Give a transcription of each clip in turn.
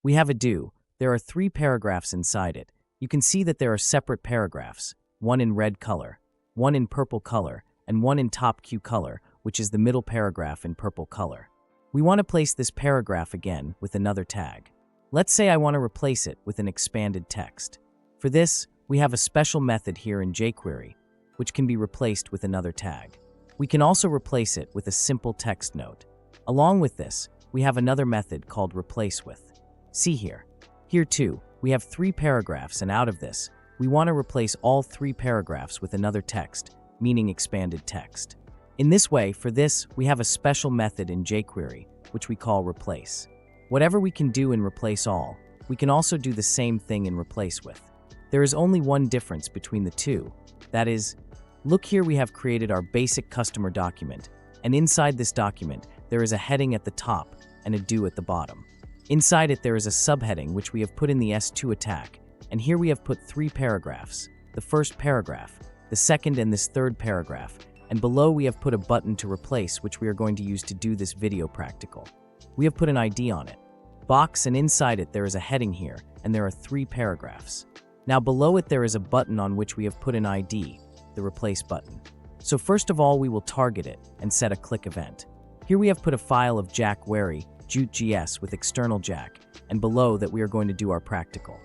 We have a do. There are 3 paragraphs inside it. You can see that there are separate paragraphs, one in red color, one in purple color, and one in top Q color, which is the middle paragraph in purple color. We want to place this paragraph again with another tag. Let's say I want to replace it with an expanded text. For this, we have a special method here in JQuery, which can be replaced with another tag. We can also replace it with a simple text note. Along with this, we have another method called replaceWith. See here. Here too, we have 3 paragraphs, and out of this, we want to replace all 3 paragraphs with another text, meaning expanded text. In this way, for this, we have a special method in jQuery, which we call replace. Whatever we can do in replaceAll, we can also do the same thing in replaceWith. There is only one difference between the two. That is, look here, we have created our basic customer document, and inside this document, there is a heading at the top and a do at the bottom. Inside it, there is a subheading which we have put in the S2 attack, and here we have put 3 paragraphs, the first paragraph, the second and this third paragraph, and below we have put a button to replace, which we are going to use to do this video practical. We have put an ID on it, box, and inside it there is a heading here, and there are 3 paragraphs. Now below it there is a button on which we have put an ID, the replace button. So first of all we will target it and set a click event. Here we have put a file of JQuery, Jute.js with external jack, and below that we are going to do our practical.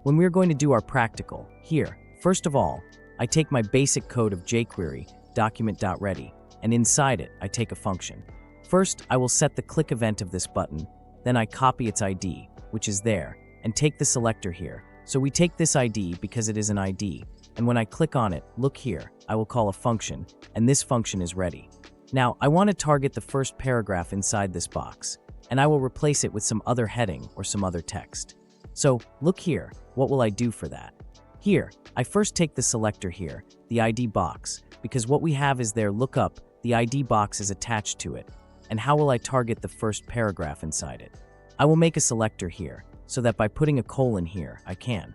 When we are going to do our practical, here, first of all, I take my basic code of jQuery, document.ready, and inside it, I take a function. First, I will set the click event of this button, then I copy its ID, which is there, and take the selector here. So we take this ID because it is an ID, and when I click on it, look here, I will call a function, and this function is ready. Now, I want to target the first paragraph inside this box, and I will replace it with some other heading or some other text. So, look here, what will I do for that? Here, I first take the selector here, the ID box, because what we have is there, look up, the ID box is attached to it. And how will I target the first paragraph inside it? I will make a selector here, so that by putting a colon here, I can.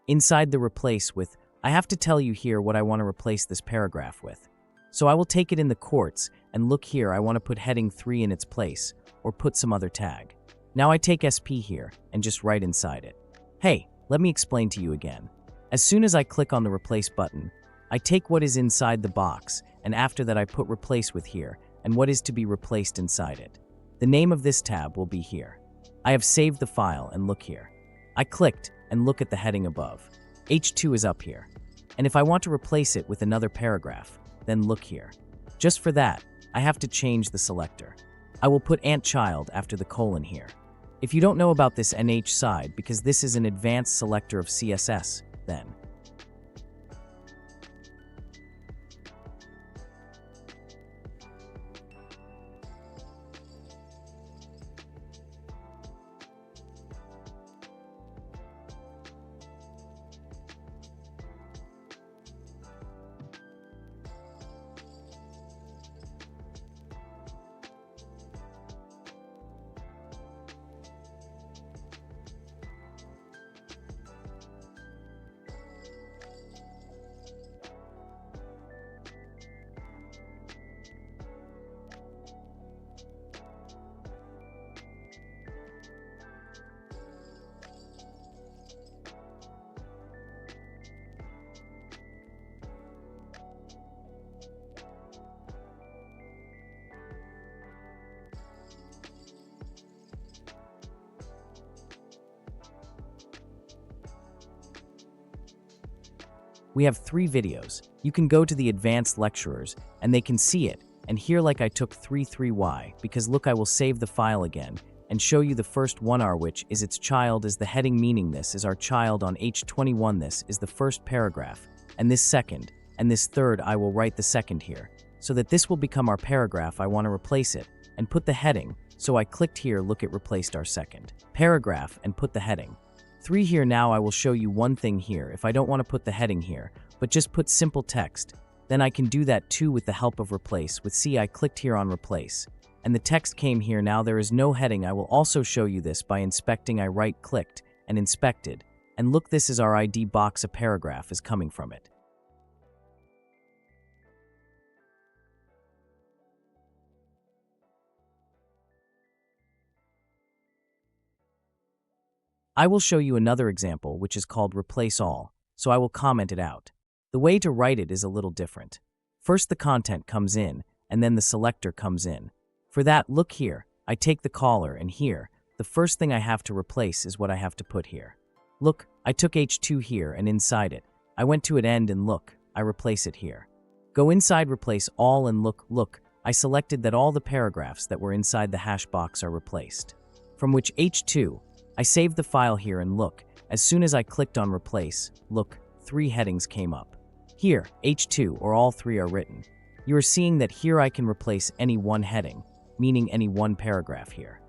Inside the replace with, I have to tell you here what I want to replace this paragraph with. So I will take it in the quartz, and look here, I want to put heading 3 in its place, or put some other tag. Now I take SP here, and just write inside it. Hey, let me explain to you again. As soon as I click on the replace button, I take what is inside the box, and after that I put replace with here, and what is to be replaced inside it. The name of this tab will be here. I have saved the file, and look here. I clicked, and look at the heading above. H2 is up here. And if I want to replace it with another paragraph, then look here. Just for that, I have to change the selector. I will put ant_child after the colon here. If you don't know about this NH side, because this is an advanced selector of CSS, then We have 3 videos. You can go to the advanced lecturers, and they can see it. And here like I took 3y, because look, I will save the file again, and show you the first 1R, which is its child is the heading, meaning this is our child on H21. This is the first paragraph, and this second, and this third. I will write the second here, so that this will become our paragraph. I want to replace it, and put the heading, so I clicked here, look, it replaced our second paragraph, and put the heading. 3 here. Now I will show you one thing here. If I don't want to put the heading here, but just put simple text, then I can do that too with the help of replaceWith. See, I clicked here on replace, and the text came here. Now there is no heading. I will also show you this by inspecting. I right-clicked and inspected, and look, this is our ID box. A paragraph is coming from it. I will show you another example, which is called replaceAll, so I will comment it out. The way to write it is a little different. First the content comes in, and then the selector comes in. For that, look here, I take the caller, and here, the first thing I have to replace is what I have to put here. Look, I took H2 here, and inside it, I went to an end, and look, I replace it here. Go inside replaceAll, and look, I selected that all the paragraphs that were inside the hash box are replaced. From which H2, I saved the file here, and look, as soon as I clicked on replace, look, 3 headings came up. Here, H2 or all 3 are written. You are seeing that here I can replace any one heading, meaning any one paragraph here.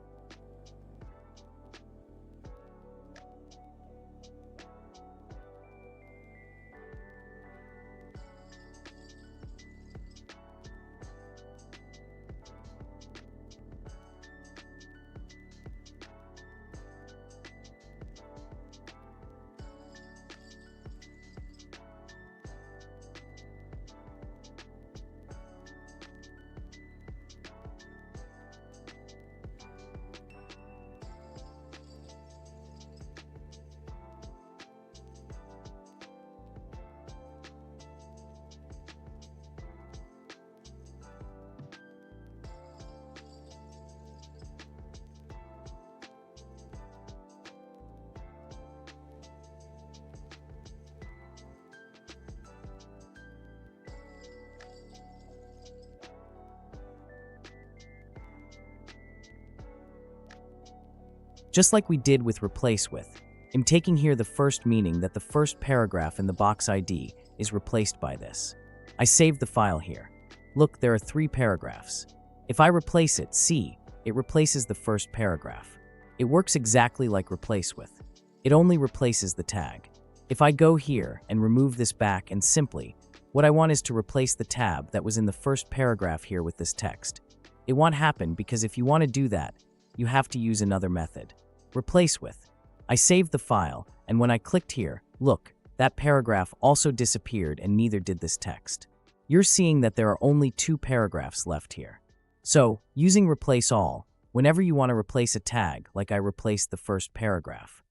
Just like we did with replaceWith, I'm taking here the first, meaning that the first paragraph in the box ID is replaced by this. I saved the file here. Look, there are 3 paragraphs. If I replace it, see, it replaces the first paragraph. It works exactly like replaceWith. It only replaces the tag. If I go here and remove this back, and simply, what I want is to replace the tab that was in the first paragraph here with this text. It won't happen, because if you want to do that, you have to use another method. replaceWith. I saved the file, and when I clicked here, look, that paragraph also disappeared, and neither did this text. You're seeing that there are only 2 paragraphs left here. So, using replaceAll, whenever you want to replace a tag, like I replaced the first paragraph,